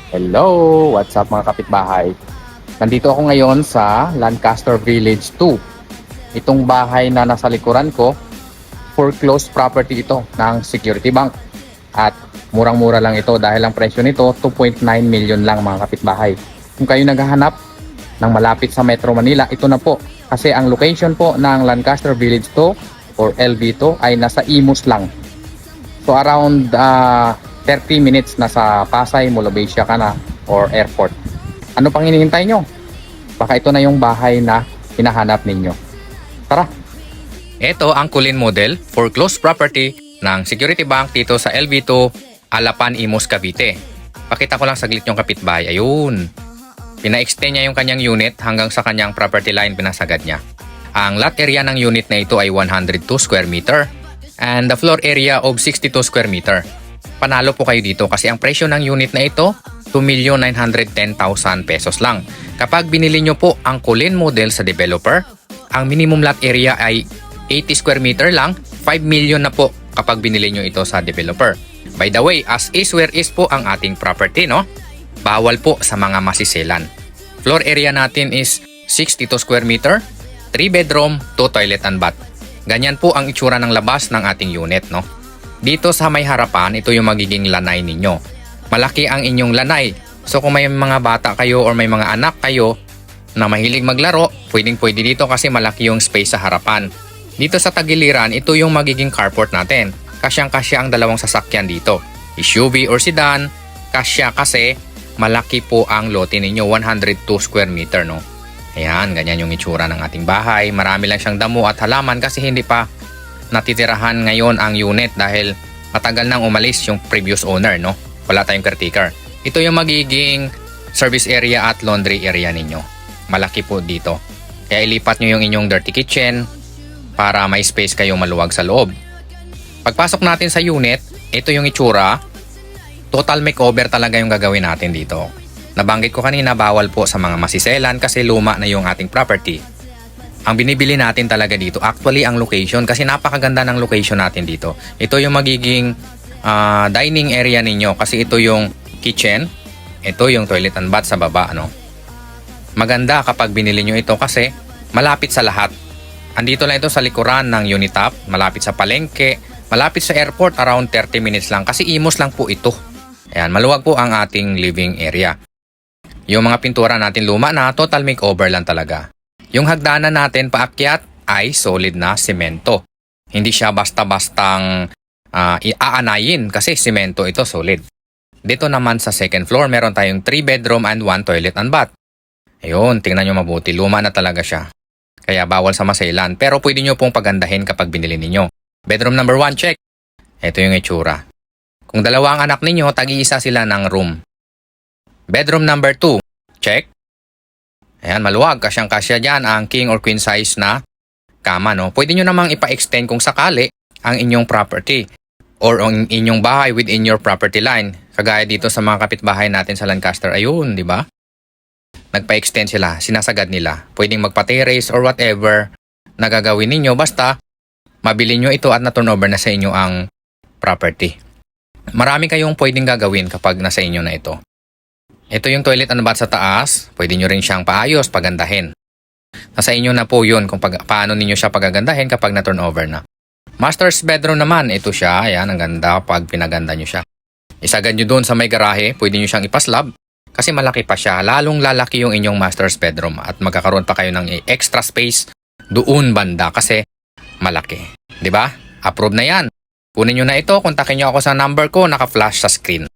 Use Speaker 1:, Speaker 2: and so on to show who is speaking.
Speaker 1: Hello! What's up mga kapitbahay? Nandito ako ngayon sa Lancaster Village 2. Itong bahay na nasa likuran ko, foreclosed property ito ng Security Bank. At murang-mura lang ito dahil ang presyo nito 2.9 million lang mga kapitbahay. Kung kayo naghahanap ng malapit sa Metro Manila, ito na po. Kasi ang location po ng Lancaster Village 2 or LV2 ay nasa Imus lang. So around 30 minutes na sa Pasay, Molobesia ka na or airport. Ano pang hinihintay nyo? Baka ito na yung bahay na hinahanap ninyo. Tara!
Speaker 2: Ito ang Kulin model foreclosed property ng Security Bank dito sa LV2, Alapan, Imus, Cavite. Pakita ko lang saglit yung kapitbahay. Ayun. Pina-extend niya yung kanyang unit hanggang sa kanyang property line, pinasagad niya. Ang lot area ng unit na ito ay 102 square meter and the floor area of 62 square meter. Panalo po kayo dito kasi ang presyo ng unit na ito 2,910,000 pesos lang. Kapag binili nyo po ang Kulin model sa developer, ang minimum lot area ay 80 square meter lang, 5 million na po kapag binili nyo ito sa developer. By the way, as is where is po ang ating property, no? Bawal po sa mga masiselan. Floor area natin is 62 square meter, 3 bedroom, 2 toilet and bath. Ganyan po ang itsura ng labas ng ating unit, no? Dito sa may harapan, ito yung magiging lanay ninyo. Malaki ang inyong lanay. So kung may mga bata kayo or may mga anak kayo na mahilig maglaro, pwedeng-pwede dito kasi malaki yung space sa harapan. Dito sa tagiliran, ito yung magiging carport natin. Kasyang-kasya ang dalawang sasakyan dito. SUV or sedan, kasya kasi malaki po ang lote ninyo, 102 square meter, no? Ayan, ganyan yung itsura ng ating bahay. Marami lang siyang damo at halaman kasi hindi pa natitirahan ngayon ang unit dahil matagal nang umalis yung previous owner, no? Wala tayong caretaker. Ito yung magiging service area at laundry area ninyo. Malaki po dito. Kaya ilipat nyo yung inyong dirty kitchen para may space kayong maluwag sa loob. Pagpasok natin sa unit, ito yung itsura. Total makeover talaga yung gagawin natin dito. Nabanggit ko kanina, bawal po sa mga masiselan kasi luma na yung ating property. Ang binibili natin talaga dito, actually ang location, kasi napakaganda ng location natin dito. Ito yung magiging dining area ninyo kasi ito yung kitchen, ito yung toilet and bath sa baba, no? Maganda kapag binili nyo ito kasi malapit sa lahat. Andito lang ito sa likuran ng Unitap, malapit sa palengke, malapit sa airport, around 30 minutes lang kasi Imus lang po ito. Ayan, maluwag po ang ating living area. Yung mga pintura natin luma na, total makeover lang talaga. Yung hagdanan natin paakyat ay solid na semento. Hindi siya basta-bastang iaanayin kasi semento ito, solid. Dito naman sa second floor, meron tayong 3 bedroom and 1 toilet and bath. Ayun, tingnan nyo mabuti. Luma na talaga siya. Kaya bawal sa maselan. Pero pwede nyo pong pagandahin kapag binili ninyo. Bedroom number 1, check. Ito yung itsura. Kung dalawa ang anak ninyo, tag-iisa sila ng room. Bedroom number 2, check. Ayan, maluwag. Kasyang-kasya dyan ang king or queen size na kama, no? Pwede nyo namang ipa-extend kung sakali ang inyong property or ang inyong bahay within your property line. Kagaya dito sa mga kapitbahay natin sa Lancaster. Ayun, di ba? Nagpa-extend sila, sinasagad nila. Pwedeng magpa-terrace or whatever na gagawin ninyo. Basta, mabili nyo ito at na-turnover na sa inyo ang property. Marami kayong pwedeng gagawin kapag nasa inyo na ito. Ito yung toilet and bath sa taas. Pwede nyo rin siyang paayos, pagandahin. Nasa inyo na po yun kung paano ninyo siya pagagandahin kapag na-turnover na. Master's bedroom naman, ito siya. Ayan, ang ganda pag pinaganda nyo siya. Isagad nyo doon sa may garahe, pwede nyo siyang ipaslab kasi malaki pa siya. Lalong lalaki yung inyong master's bedroom at magkakaroon pa kayo ng extra space doon banda kasi malaki. 'Di ba? Approve na yan. Kunin nyo na ito, kontakin nyo ako sa number ko, naka-flash sa screen.